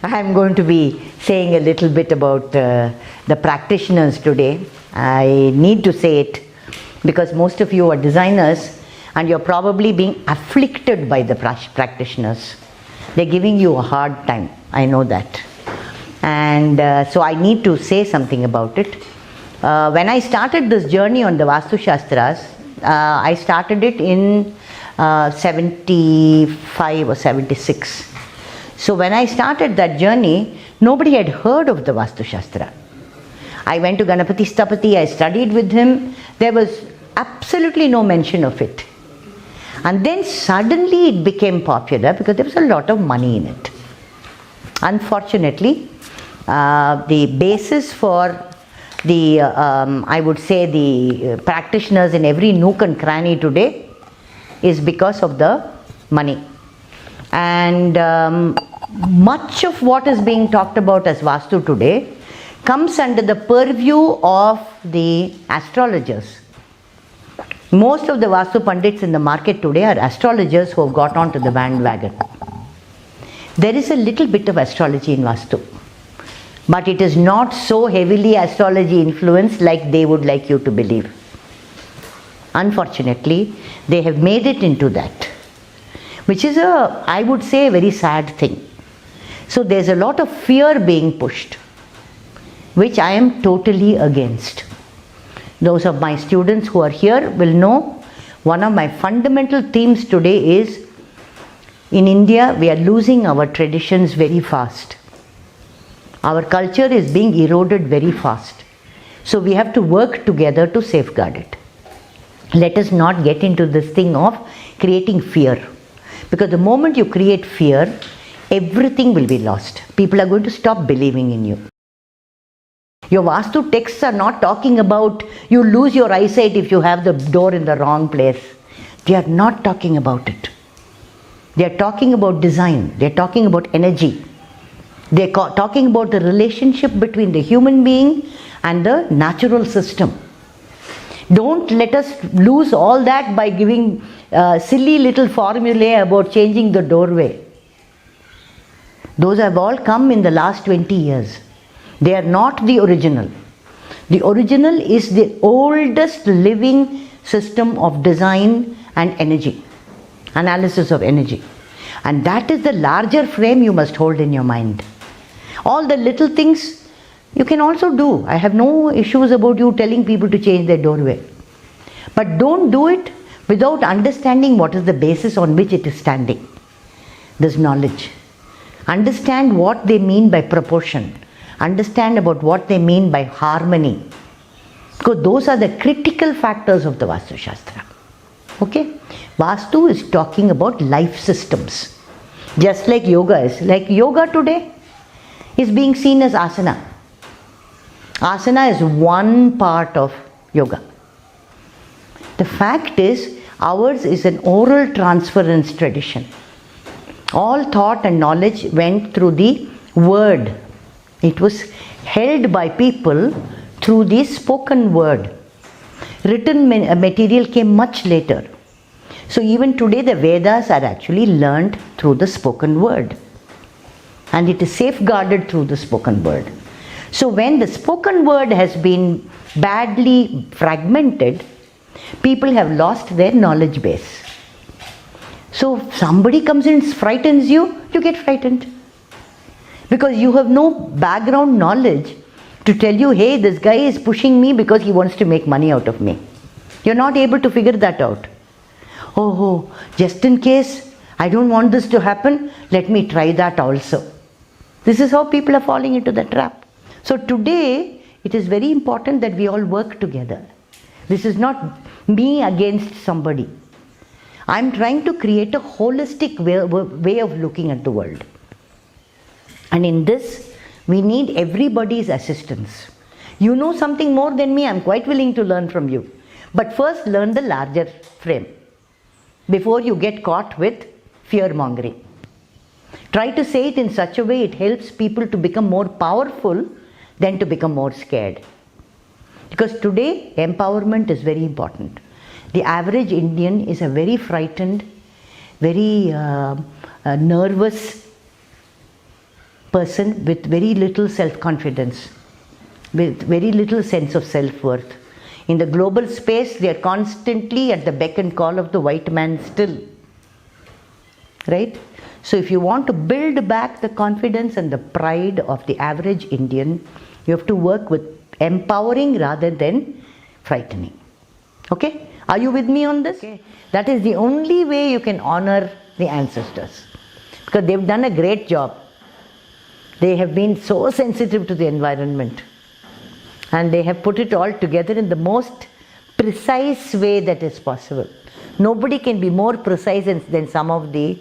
I'm going to be saying a little bit about the practitioners today. I need to say it because most of you are designers and you're probably being afflicted by the practitioners. They're giving you a hard time, I know that. And so I need to say something about it. When I started this journey on the Vastu Shastras, I started it in 75 or 76. So when I started that journey, nobody had heard of the Vastu Shastra. I went to Ganapati Sthapati, I studied with him. There was absolutely no mention of it. And then suddenly it became popular because there was a lot of money in it. Unfortunately, the basis for the, I would say the practitioners in every nook and cranny today is because of the money. And much of what is being talked about as Vastu today comes under the purview of the astrologers. Most of the Vastu Pandits in the market today are astrologers who have got onto the bandwagon. There is a little bit of astrology in Vastu, but it is not so heavily astrology influenced like they would like you to believe. Unfortunately, they have made it into that, which is I would say, a very sad thing. So there's a lot of fear being pushed, which I am totally against. Those of my students who are here will know one of my fundamental themes today is in India we are losing our traditions very fast. Our culture is being eroded very fast. So we have to work together to safeguard it. Let us not get into this thing of creating fear. Because the moment you create fear, everything will be lost. People are going to stop believing in you. Your Vastu texts are not talking about you lose your eyesight if you have the door in the wrong place. They are not talking about it. They are talking about design. They are talking about energy. They are talking about the relationship between the human being and the natural system. Don't let us lose all that by giving silly little formulae about changing the doorway. Those have all come in the last 20 years. They are not the original. The original is the oldest living system of design and energy, analysis of energy. And that is the larger frame you must hold in your mind. All the little things you can also do. I have no issues about you telling people to change their doorway. But don't do it without understanding what is the basis on which it is standing. This knowledge. Understand what they mean by proportion. Understand about what they mean by harmony. Because those are the critical factors of the Vastu Shastra. Okay? Vastu is talking about life systems. Just like yoga is. Like yoga today is being seen as asana. Asana is one part of yoga. The fact is, ours is an oral transference tradition. All thought and knowledge went through the word. It was held by people through the spoken word. Written material came much later. So even today the Vedas are actually learned through the spoken word. And it is safeguarded through the spoken word. So when the spoken word has been badly fragmented, people have lost their knowledge base. So if somebody comes and frightens you, you get frightened. Because you have no background knowledge to tell you, hey, this guy is pushing me because he wants to make money out of me. You're not able to figure that out. Oh, just in case I don't want this to happen, let me try that also. This is how people are falling into the trap. So today, it is very important that we all work together. This is not me against somebody. I'm trying to create a holistic way of looking at the world. And in this, we need everybody's assistance. You know something more than me, I'm quite willing to learn from you. But first learn the larger frame before you get caught with fear-mongering. Try to say it in such a way it helps people to become more powerful than to become more scared. Because today, empowerment is very important. The average Indian is a very frightened, very nervous person with very little self-confidence, with very little sense of self-worth. In the global space, they are constantly at the beck and call of the white man still. Right? So if you want to build back the confidence and the pride of the average Indian, you have to work with empowering rather than frightening. Okay? Are you with me on this? Okay. That is the only way you can honor the ancestors. Because they've done a great job. They have been so sensitive to the environment. And they have put it all together in the most precise way that is possible. Nobody can be more precise than some of the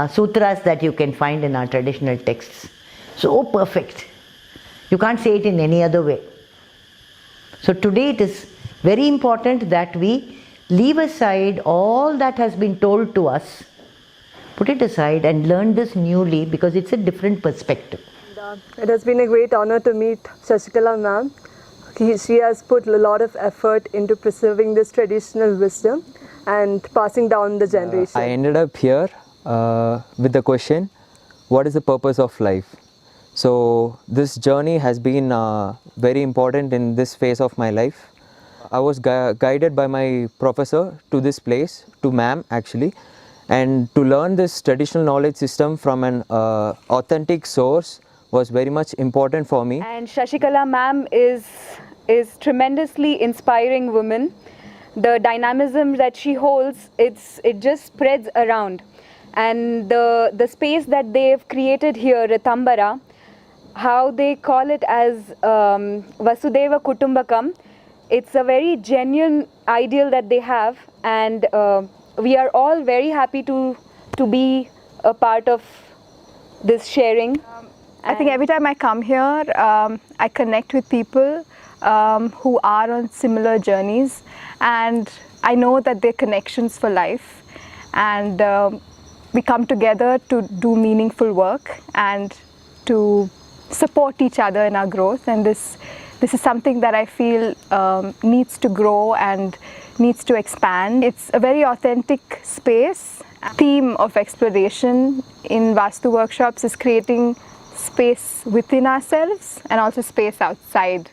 sutras that you can find in our traditional texts. So perfect. You can't say it in any other way. So today it is very important that we leave aside all that has been told to us, put it aside and learn this newly, because it's a different perspective. It has been a great honor to meet Shashikala ma'am. She has put a lot of effort into preserving this traditional wisdom and passing down the generation. I ended up here with the question, what is the purpose of life? So this journey has been very important in this phase of my life. I was guided by my professor to this place, to ma'am actually, and to learn this traditional knowledge system from an authentic source was very much important for me. And Shashikala ma'am is tremendously inspiring woman. The dynamism that she holds, it just spreads around. And the space that they've created here, Ritambara, how they call it as Vasudeva Kutumbakam, it's a very genuine ideal that they have, and we are all very happy to be a part of this sharing. I think every time I come here, I connect with people who are on similar journeys, and I know that they're connections for life, and we come together to do meaningful work and to support each other in our growth, and this is something that I feel needs to grow and needs to expand. It's a very authentic space. Theme of exploration in Vastu workshops is creating space within ourselves and also space outside.